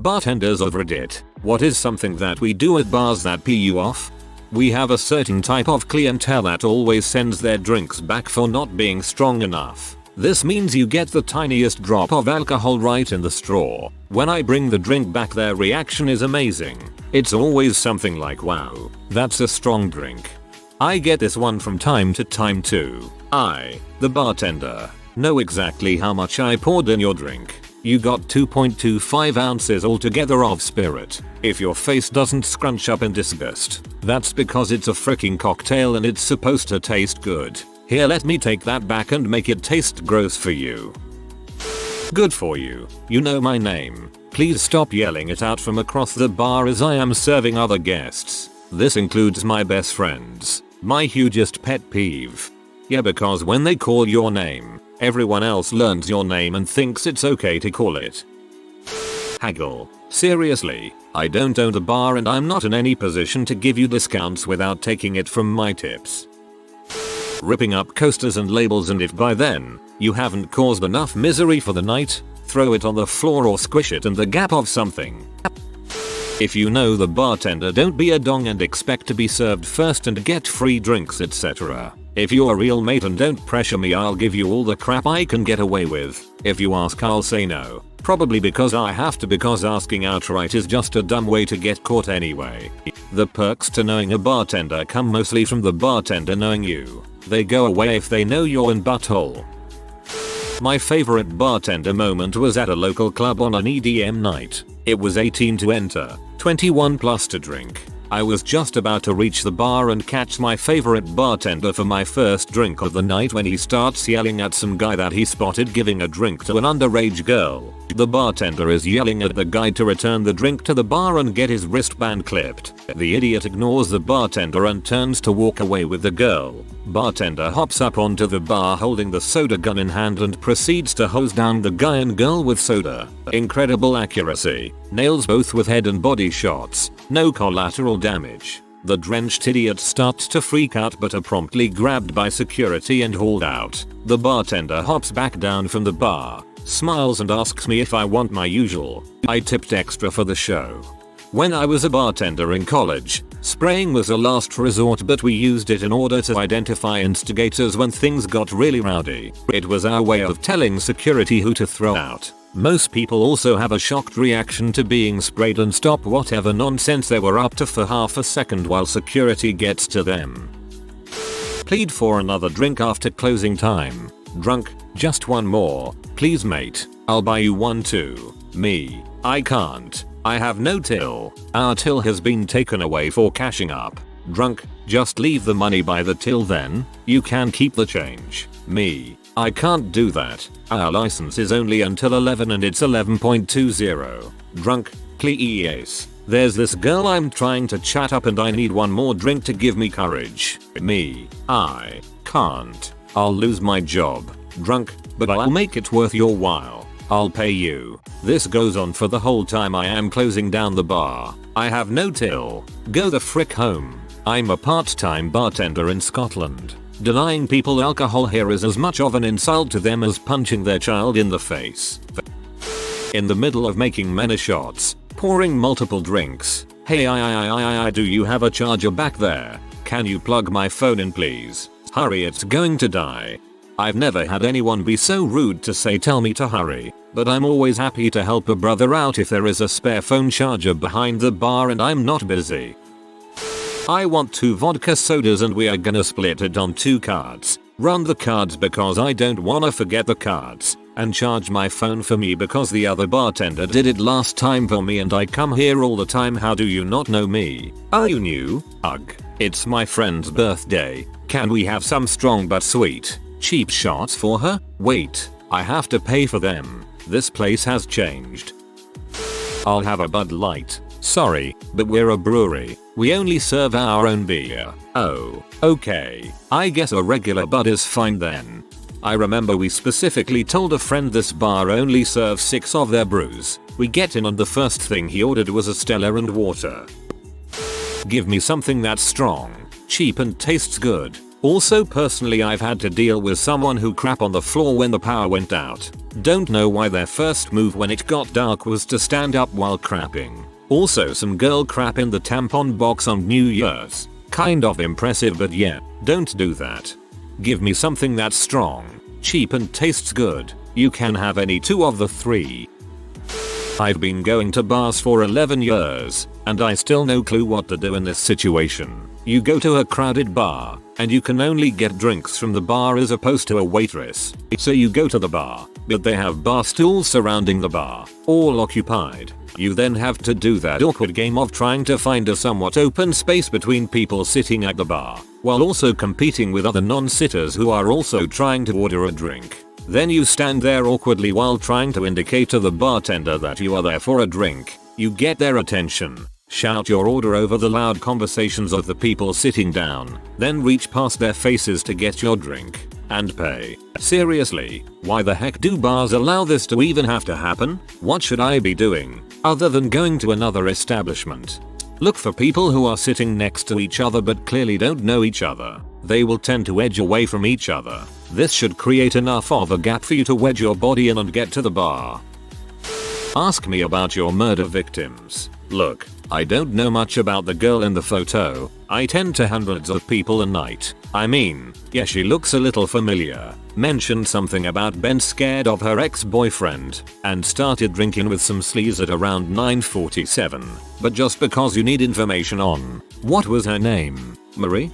Bartenders of Reddit, what is something that we do at bars that pee you off? We have a certain type of clientele that always sends their drinks back for not being strong enough. This means you get the tiniest drop of alcohol right in the straw. When I bring the drink back, their reaction is amazing. It's always something like, wow, that's a strong drink. I get this one from time to time too. I, the bartender, know exactly how much I poured in your drink. You got 2.25 ounces altogether of spirit. If your face doesn't scrunch up in disgust, that's because it's a freaking cocktail and it's supposed to taste good. Here, let me take that back and make it taste gross for you. Good for you. You know my name. Please stop yelling it out from across the bar as I am serving other guests. This includes my best friends. My hugest pet peeve. Yeah, because when they call your name, everyone else learns your name and thinks it's okay to call it. Haggle. Seriously, I don't own the bar and I'm not in any position to give you discounts without taking it from my tips. Ripping up coasters and labels, and if by then you haven't caused enough misery for the night, throw it on the floor or squish it in the gap of something. If you know the bartender, don't be a dong and expect to be served first and get free drinks, etc. If you're a real mate and don't pressure me, I'll give you all the crap I can get away with. If you ask, I'll say no. Probably because I have to, because asking outright is just a dumb way to get caught anyway. The perks to knowing a bartender come mostly from the bartender knowing you. They go away if they know you're in butthole. My favorite bartender moment was at a local club on an EDM night. It was 18 to enter, 21 plus to drink. I was just about to reach the bar and catch my favorite bartender for my first drink of the night when he starts yelling at some guy that he spotted giving a drink to an underage girl. The bartender is yelling at the guy to return the drink to the bar and get his wristband clipped. The idiot ignores the bartender and turns to walk away with the girl. Bartender hops up onto the bar holding the soda gun in hand and proceeds to hose down the guy and girl with soda. Incredible accuracy. Nails both with head and body shots. No collateral damage. The drenched idiot starts to freak out but are promptly grabbed by security and hauled out. The bartender hops back down from the bar, smiles and asks me if I want my usual. I tipped extra for the show. When I was a bartender in college, spraying was a last resort, but we used it in order to identify instigators when things got really rowdy. It was our way of telling security who to throw out. Most people also have a shocked reaction to being sprayed and stop whatever nonsense they were up to for half a second while security gets to them. Plead for another drink after closing time. Drunk, just one more. Please mate, I'll buy you one too. Me, I can't. I have no till. Our till has been taken away for cashing up. Drunk, just leave the money by the till then. You can keep the change. Me, I can't do that. Our license is only until 11 and it's 11.20. Drunk, please. There's this girl I'm trying to chat up and I need one more drink to give me courage. Me, I can't. I'll lose my job. Drunk, but I'll make it worth your while. I'll pay you. This goes on for the whole time I am closing down the bar. I have no till. Go the frick home. I'm a part-time bartender in Scotland. Denying people alcohol here is as much of an insult to them as punching their child in the face. In the middle of making many shots, pouring multiple drinks. Hey, do you have a charger back there? Can you plug my phone in please? Hurry, it's going to die. I've never had anyone be so rude to say tell me to hurry, but I'm always happy to help a brother out if there is a spare phone charger behind the bar and I'm not busy. I want 2 vodka sodas and we are gonna split it on 2 cards. Run the cards because I don't wanna forget the cards, and charge my phone for me because the other bartender did it last time for me and I come here all the time. How do you not know me? Are you new? Ugh. It's my friend's birthday. Can we have some strong but sweet, cheap shots for her? Wait, I have to pay for them. This place has changed. I'll have a Bud Light. Sorry, but we're a brewery. We only serve our own beer. Oh, okay. I guess a regular Bud is fine then. I remember we specifically told a friend this bar only serves 6 of their brews. We get in and the first thing he ordered was a Stella and water. Give me something that's strong, cheap and tastes good. Also personally I've had to deal with someone who crap on the floor when the power went out. Don't know why their first move when it got dark was to stand up while crapping. Also some girl crap in the tampon box on New Year's. Kind of impressive, but yeah, don't do that. Give me something that's strong, cheap and tastes good. You can have any two of the three. I've been going to bars for 11 years, and I still no clue what to do in this situation. You go to a crowded bar, and you can only get drinks from the bar as opposed to a waitress. So you go to the bar, but they have bar stools surrounding the bar, all occupied. You then have to do that awkward game of trying to find a somewhat open space between people sitting at the bar, while also competing with other non-sitters who are also trying to order a drink. Then you stand there awkwardly while trying to indicate to the bartender that you are there for a drink. You get their attention, shout your order over the loud conversations of the people sitting down, then reach past their faces to get your drink and pay. Seriously, why the heck do bars allow this to even have to happen? What should I be doing other than going to another establishment? Look for people who are sitting next to each other but clearly don't know each other. They will tend to edge away from each other. This should create enough of a gap for you to wedge your body in and get to the bar. Ask me about your murder victims. Look, I don't know much about the girl in the photo. I tend to hundreds of people a night. I mean, yeah, she looks a little familiar. Mentioned something about being scared of her ex-boyfriend and started drinking with some sleaze at around 9:47. But just because you need information on what was her name? Mary?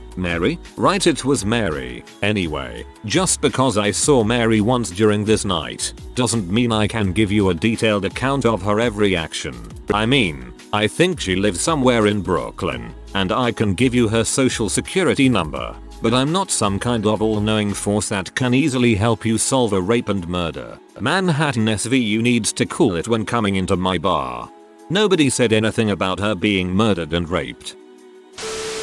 Right, it was Mary. Anyway, just because I saw Mary once during this night doesn't mean I can give you a detailed account of her every action. I mean, I think she lives somewhere in Brooklyn, and I can give you her social security number, but I'm not some kind of all-knowing force that can easily help you solve a rape and murder. Manhattan SVU needs to cool it when coming into my bar. Nobody said anything about her being murdered and raped.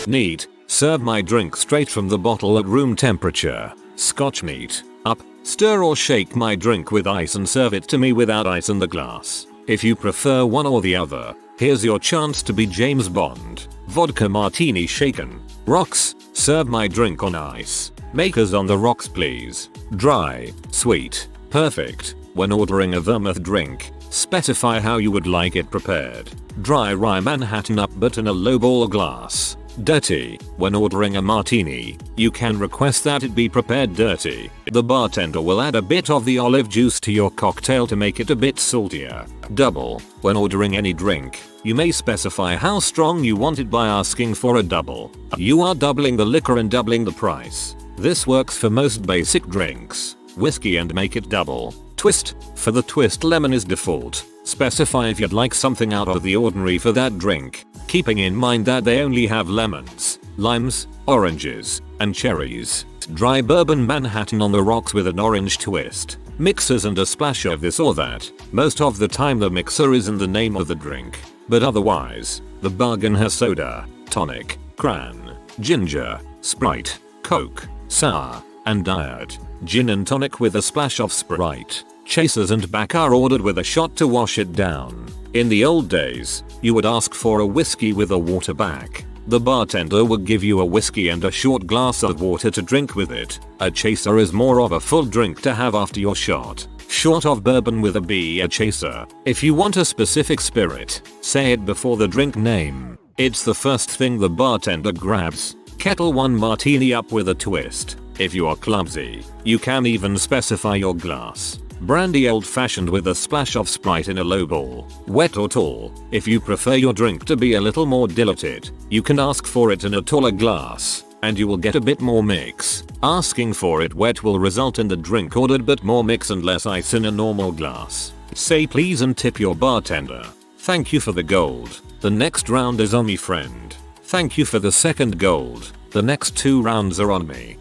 Neat. Serve my drink straight from the bottle at room temperature. Scotch neat. Up, stir or shake my drink with ice and serve it to me without ice in the glass. If you prefer one or the other, here's your chance to be James Bond. Vodka martini shaken. Rocks, serve my drink on ice. Makers on the rocks please. Dry, sweet, perfect. When ordering a vermouth drink, specify how you would like it prepared. Dry rye Manhattan up but in a lowball glass. Dirty. When ordering a martini, you can request that it be prepared dirty. The bartender will add a bit of the olive juice to your cocktail to make it a bit saltier. Double. When ordering any drink, you may specify how strong you want it by asking for a double. You are doubling the liquor and doubling the price. This works for most basic drinks. Whiskey and make it double. Twist. For the twist, lemon is default. Specify if you'd like something out of the ordinary for that drink, keeping in mind that they only have lemons, limes, oranges, and cherries. Dry bourbon Manhattan on the rocks with an orange twist. Mixers and a splash of this or that. Most of the time the mixer is in the name of the drink, but otherwise, the bargain has soda, tonic, cran, ginger, Sprite, Coke, sour, and diet. Gin and tonic with a splash of Sprite. Chasers and back are ordered with a shot to wash it down. In the old days, you would ask for a whiskey with a water back. The bartender would give you a whiskey and a short glass of water to drink with it. A chaser is more of a full drink to have after your shot. Short of bourbon with a chaser. If you want a specific spirit, say it before the drink name. It's the first thing the bartender grabs. Kettle 1 martini up with a twist. If you are clumsy, you can even specify your glass. Brandy old fashioned with a splash of Sprite in a lowball. Wet or tall. If you prefer your drink to be a little more diluted, you can ask for it in a taller glass, and you will get a bit more mix. Asking for it wet will result in the drink ordered but more mix and less ice in a normal glass. Say please and tip your bartender. Thank you for the gold. The next round is on me, friend. Thank you for the second gold. The next 2 rounds are on me.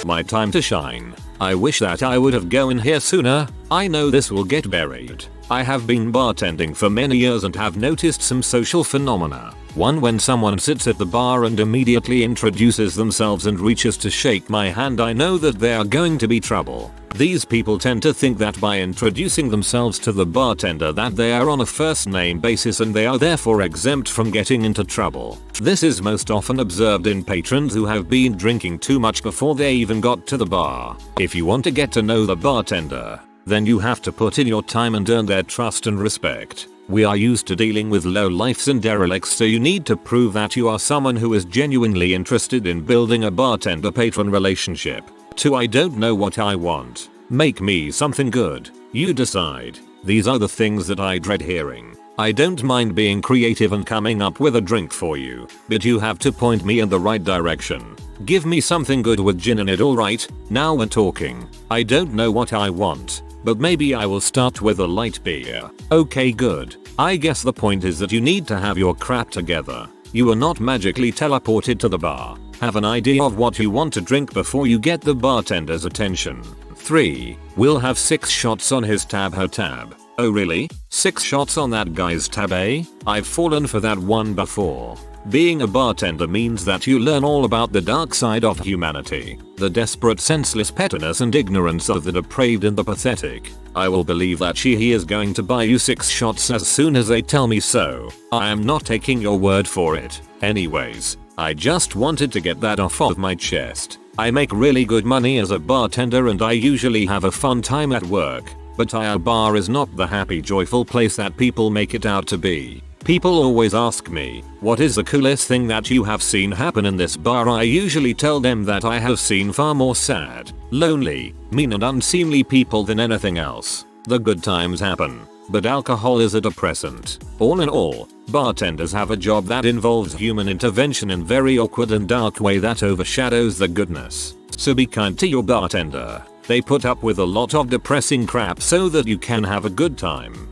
My time to shine. I wish that I would have gone here sooner. I know this will get buried. I have been bartending for many years and have noticed some social phenomena. One, when someone sits at the bar and immediately introduces themselves and reaches to shake my hand, I know that they are going to be trouble. These people tend to think that by introducing themselves to the bartender that they are on a first name basis and they are therefore exempt from getting into trouble. This is most often observed in patrons who have been drinking too much before they even got to the bar. If you want to get to know the bartender, then you have to put in your time and earn their trust and respect. We are used to dealing with lowlifes and derelicts, so you need to prove that you are someone who is genuinely interested in building a bartender-patron relationship. 2. I don't know what I want. Make me something good. You decide. These are the things that I dread hearing. I don't mind being creative and coming up with a drink for you, but you have to point me in the right direction. Give me something good with gin in it, alright? Now we're talking. I don't know what I want, but maybe I will start with a light beer. Okay, good. I guess the point is that you need to have your crap together. You are not magically teleported to the bar. Have an idea of what you want to drink before you get the bartender's attention. 3. We'll have 6 shots on his tab. Her tab. Oh really? 6 shots on that guy's tab, eh? I've fallen for that one before. Being a bartender means that you learn all about the dark side of humanity, the desperate, senseless pettiness and ignorance of the depraved and the pathetic. I will believe that he is going to buy you 6 shots as soon as they tell me so. I am not taking your word for it. Anyways, I just wanted to get that off of my chest. I make really good money as a bartender and I usually have a fun time at work, but our bar is not the happy, joyful place that people make it out to be. People always ask me, what is the coolest thing that you have seen happen in this bar? I usually tell them that I have seen far more sad, lonely, mean and unseemly people than anything else. The good times happen, but alcohol is a depressant. All in all, bartenders have a job that involves human intervention in very awkward and dark way that overshadows the goodness. So be kind to your bartender. They put up with a lot of depressing crap so that you can have a good time.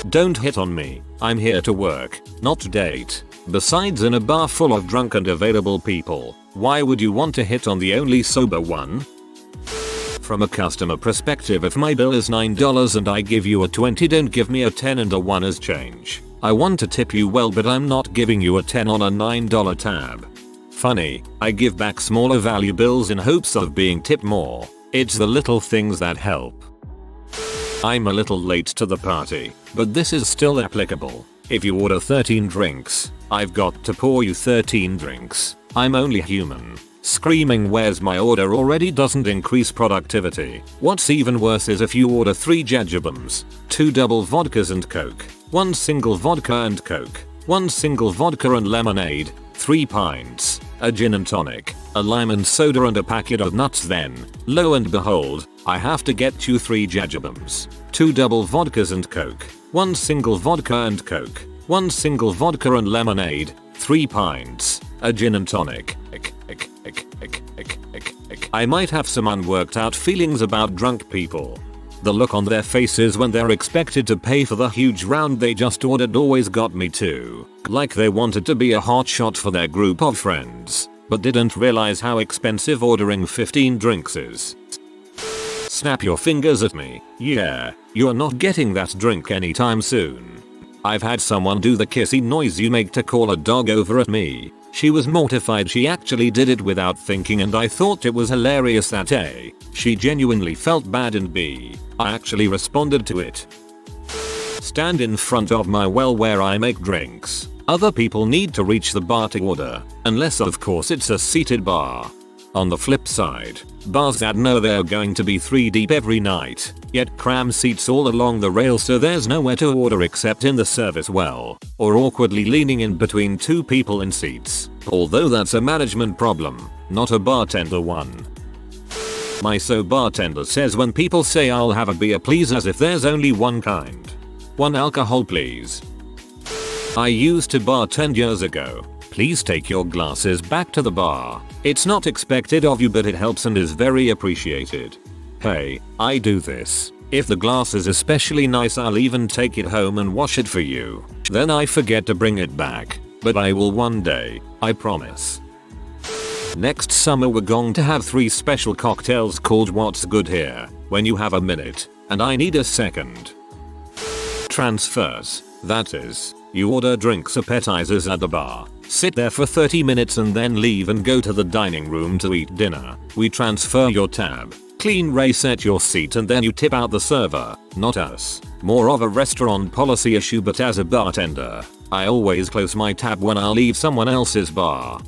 Don't hit on me. I'm here to work, not to date. Besides, in a bar full of drunk and available people, why would you want to hit on the only sober one? From a customer perspective, if my bill is $9 and I give you a 20, don't give me a 10 and a 1 as change. I want to tip you well, but I'm not giving you a 10 on a $9 tab. Funny, I give back smaller value bills in hopes of being tipped more. It's the little things that help. I'm a little late to the party, but this is still applicable. If you order 13 drinks, I've got to pour you 13 drinks. I'm only human. Screaming "where's my order" already doesn't increase productivity. What's even worse is if you order 3 jajabums, 2 double vodkas and coke, 1 single vodka and coke, 1 single vodka and lemonade, 3 pints, a gin and tonic, a lime and soda and a packet of nuts, then, lo and behold, I have to get you 3 jajabums, 2 double vodkas and coke, 1 single vodka and coke, 1 single vodka and lemonade, 3 pints, a gin and tonic. I might have some unworked out feelings about drunk people. The look on their faces when they're expected to pay for the huge round they just ordered always got me too. Like they wanted to be a hot shot for their group of friends, but didn't realize how expensive ordering 15 drinks is. Snap your fingers at me. Yeah, you're not getting that drink anytime soon. I've had someone do the kissy noise you make to call a dog over at me. She was mortified. She actually did it without thinking, and I thought it was hilarious that A, she genuinely felt bad, and B, I actually responded to it. Stand in front of my well where I make drinks. Other people need to reach the bar to order, unless of course it's a seated bar. On the flip side, bars that know they're going to be 3 deep every night, yet cram seats all along the rail so there's nowhere to order except in the service well, or awkwardly leaning in between 2 people in seats. Although that's a management problem, not a bartender one. My bartender says when people say "I'll have a beer please" as if there's only one kind. 1 alcohol please. I used to bartend years ago. Please take your glasses back to the bar. It's not expected of you, but it helps and is very appreciated. Hey, I do this. If the glass is especially nice, I'll even take it home and wash it for you. Then I forget to bring it back. But I will one day, I promise. Next summer we're going to have 3 special cocktails called What's Good Here, when you have a minute, and I need a second. Transfers. That is, you order drinks appetizers at the bar, sit there for 30 minutes and then leave and go to the dining room to eat dinner. We transfer your tab, clean reset your seat and then you tip out the server, not us. More of a restaurant policy issue, but as a bartender, I always close my tab when I leave someone else's bar.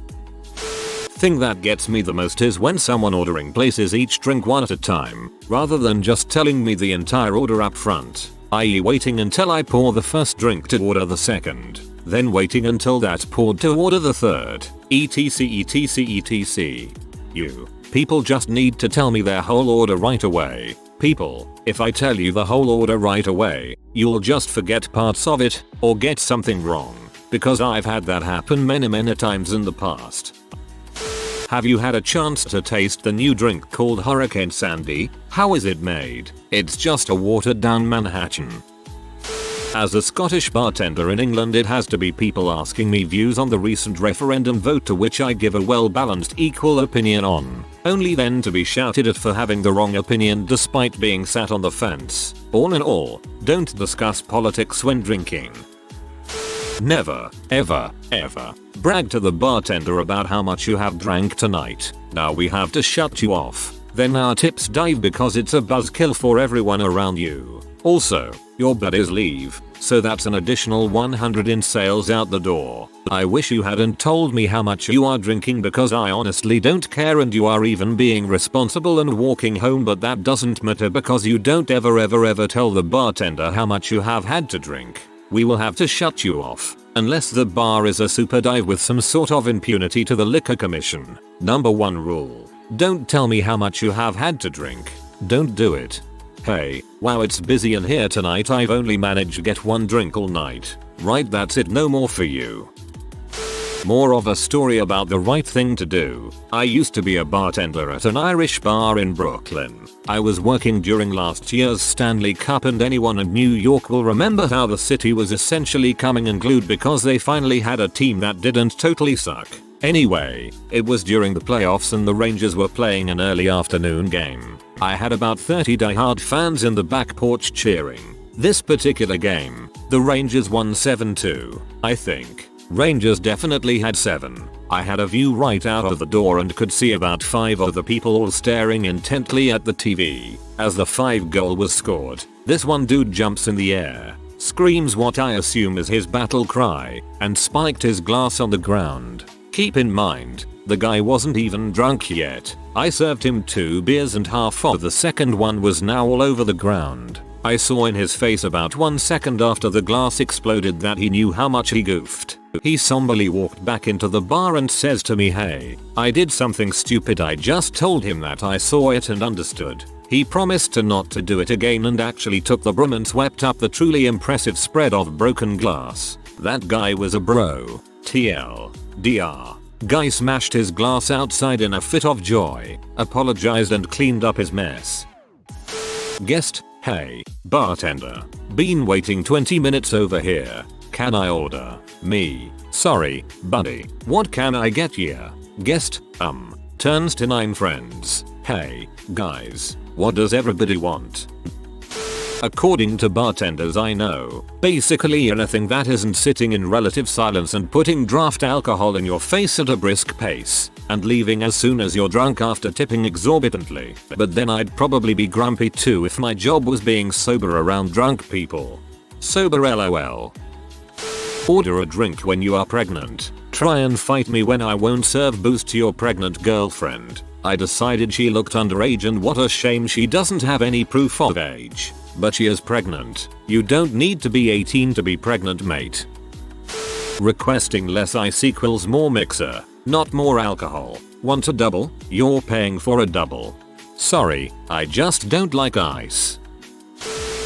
Thing that gets me the most is when someone ordering places each drink one at a time, rather than just telling me the entire order up front, i.e. waiting until I pour the first drink to order the second, then waiting until that's poured to order the third, etc. You people just need to tell me their whole order right away. People, if I tell you the whole order right away, you'll just forget parts of it, or get something wrong, because I've had that happen many times in the past. Have you had a chance to taste the new drink called Hurricane Sandy? How is it made? It's just a watered down Manhattan. As a Scottish bartender in England, it has to be people asking me views on the recent referendum vote, to which I give a well-balanced equal opinion on, only then to be shouted at for having the wrong opinion despite being sat on the fence. All in all, don't discuss politics when drinking. Never, ever, brag to the bartender about how much you have drank tonight. Now we have to shut you off. Then our tips dive because it's a buzzkill for everyone around you. Also, your buddies leave, so that's an additional 100 in sales out the door. I wish you hadn't told me how much you are drinking, because I honestly don't care and you are even being responsible and walking home, but that doesn't matter because you don't ever tell the bartender how much you have had to drink. We will have to shut you off, unless the bar is a super dive with some sort of impunity to the Liquor Commission. Number 1 rule. Don't tell me how much you have had to drink. Don't do it. Hey, wow, it's busy in here tonight, I've only managed to get 1 drink all night. Right, that's it, no more for you. More of a story about the right thing to do. I used to be a bartender at an Irish bar in Brooklyn. I was working during last year's Stanley Cup, and anyone in New York will remember how the city was essentially coming unglued because they finally had a team that didn't totally suck. Anyway, it was during the playoffs and the Rangers were playing an early afternoon game. I had about 30 diehard fans in the back porch cheering. This particular game, the Rangers won 7-2, I think. Rangers definitely had 7. I had a view right out of the door and could see about 5 other people all staring intently at the TV. As the 5th goal was scored, this one dude jumps in the air, screams what I assume is his battle cry, and spiked his glass on the ground. Keep in mind, the guy wasn't even drunk yet. I served him 2 beers and half of the second one was now all over the ground. I saw in his face about 1 second after the glass exploded that he knew how much he goofed. He somberly walked back into the bar and says to me, "Hey, I did something stupid." I just told him that I saw it and understood. He promised to not to do it again and actually took the broom and swept up the truly impressive spread of broken glass. That guy was a bro. TLDR. Guy smashed his glass outside in a fit of joy, apologized and cleaned up his mess. Guest: "Hey, bartender. Been waiting 20 minutes over here. Can I order?" Me: "Sorry, buddy. What can I get ya?" Guest: Turns to 9 friends. "Hey, guys. What does everybody want?" According to bartenders I know, basically anything that isn't sitting in relative silence and putting draft alcohol in your face at a brisk pace, and leaving as soon as you're drunk after tipping exorbitantly. But then I'd probably be grumpy too if my job was being sober around drunk people. Sober LOL. Order a drink when you are pregnant. Try and fight me when I won't serve booze to your pregnant girlfriend. I decided she looked underage and what a shame she doesn't have any proof of age. But she is pregnant. You don't need to be 18 to be pregnant, mate. Requesting less ice equals more mixer, not more alcohol. Want a double? You're paying for a double. Sorry, I just don't like ice.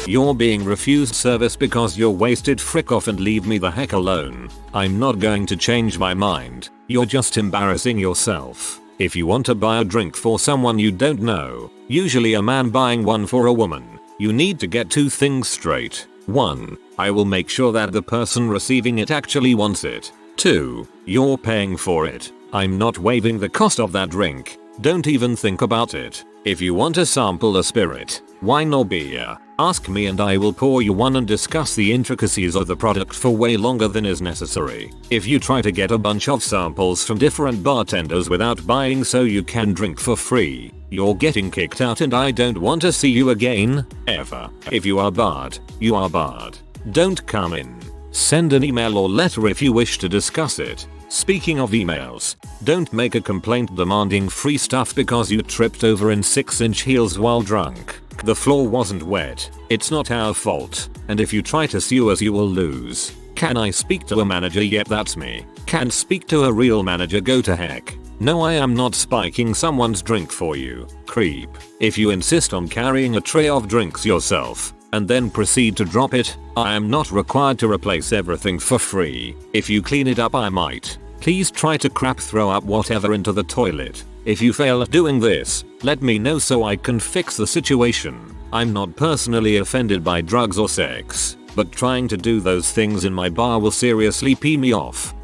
You're being refused service because you're wasted. Frick off and leave me the heck alone. I'm not going to change my mind. You're just embarrassing yourself. If you want to buy a drink for someone you don't know, usually a man buying one for a woman, you need to get 2 things straight. 1. I will make sure that the person receiving it actually wants it. 2. You're paying for it. I'm not waiving the cost of that drink. Don't even think about it. If you want to sample a spirit, wine or beer, Ask me and I will pour you one and discuss the intricacies of the product for way longer than is necessary. If you try to get a bunch of samples from different bartenders without buying so you can drink for free, you're getting kicked out and I don't want to see you again, ever. If you are barred, you are barred. Don't come in. Send an email or letter if you wish to discuss it. Speaking of emails, don't make a complaint demanding free stuff because you tripped over in 6-inch heels while drunk. The floor wasn't wet. It's not our fault. And if you try to sue us you will lose. Can I speak to a manager? Yep, that's me. Can't speak to a real manager? Go to heck. No, I am not spiking someone's drink for you. Creep. If you insist on carrying a tray of drinks yourself and then proceed to drop it, I am not required to replace everything for free. If you clean it up I might. Please try to crap throw up whatever into the toilet. If you fail at doing this, let me know so I can fix the situation. I'm not personally offended by drugs or sex, but trying to do those things in my bar will seriously pee me off.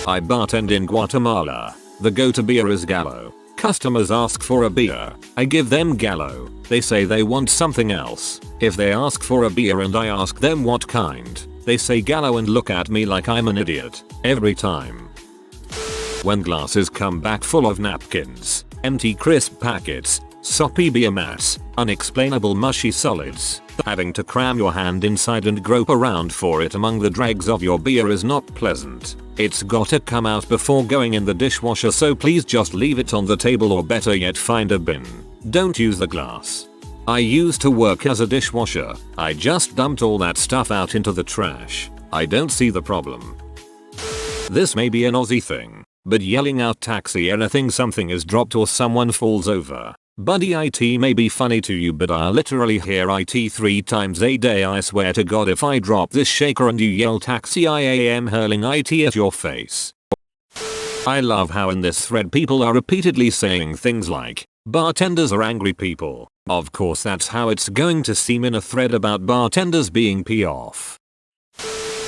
I bartend in Guatemala. The go-to beer is Gallo. Customers ask for a beer. I give them Gallo. They say they want something else. If they ask for a beer and I ask them what kind, they say Gallo and look at me like I'm an idiot. Every time. When glasses come back full of napkins, empty crisp packets, soppy beer mass, unexplainable mushy solids, having to cram your hand inside and grope around for it among the dregs of your beer is not pleasant. It's gotta come out before going in the dishwasher, so please just leave it on the table or better yet find a bin. Don't use the glass. I used to work as a dishwasher. I just dumped all that stuff out into the trash. I don't see the problem. This may be an Aussie thing, but yelling out taxi anything something is dropped or someone falls over. Buddy, IT may be funny to you, but I literally hear IT 3 times a day. I swear to God, if I drop this shaker and you yell taxi, I am hurling IT at your face. I love how in this thread people are repeatedly saying things like, bartenders are angry people. Of course that's how it's going to seem in a thread about bartenders being pee off.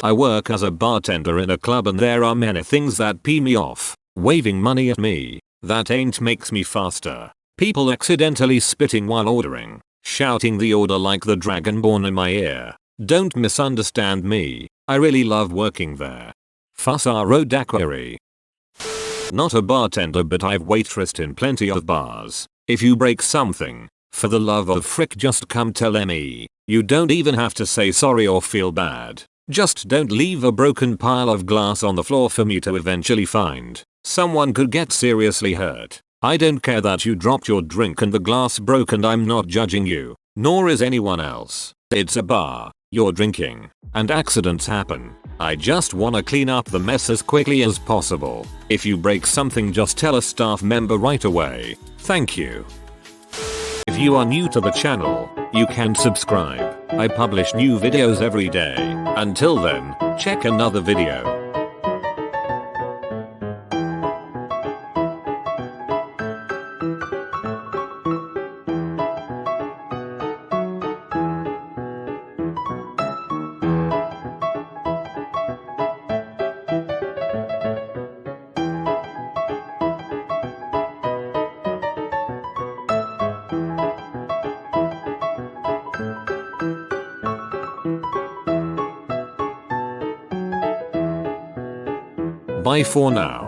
I work as a bartender in a club and there are many things that pee me off. Waving money at me. That ain't makes me faster. People accidentally spitting while ordering. Shouting the order like the Dragonborn in my ear. Don't misunderstand me. I really love working there. Fusaro Daiquiri. Not a bartender, but I've waitressed in plenty of bars. If you break something, for the love of frick just come tell me. You don't even have to say sorry or feel bad. Just don't leave a broken pile of glass on the floor for me to eventually find. Someone could get seriously hurt. I don't care that you dropped your drink and the glass broke, and I'm not judging you, nor is anyone else. It's a bar, you're drinking, and accidents happen. I just wanna clean up the mess as quickly as possible. If you break something, just tell a staff member right away. Thank you. If you are new to the channel, you can subscribe. I publish new videos every day. Until then, check another video. Bye for now.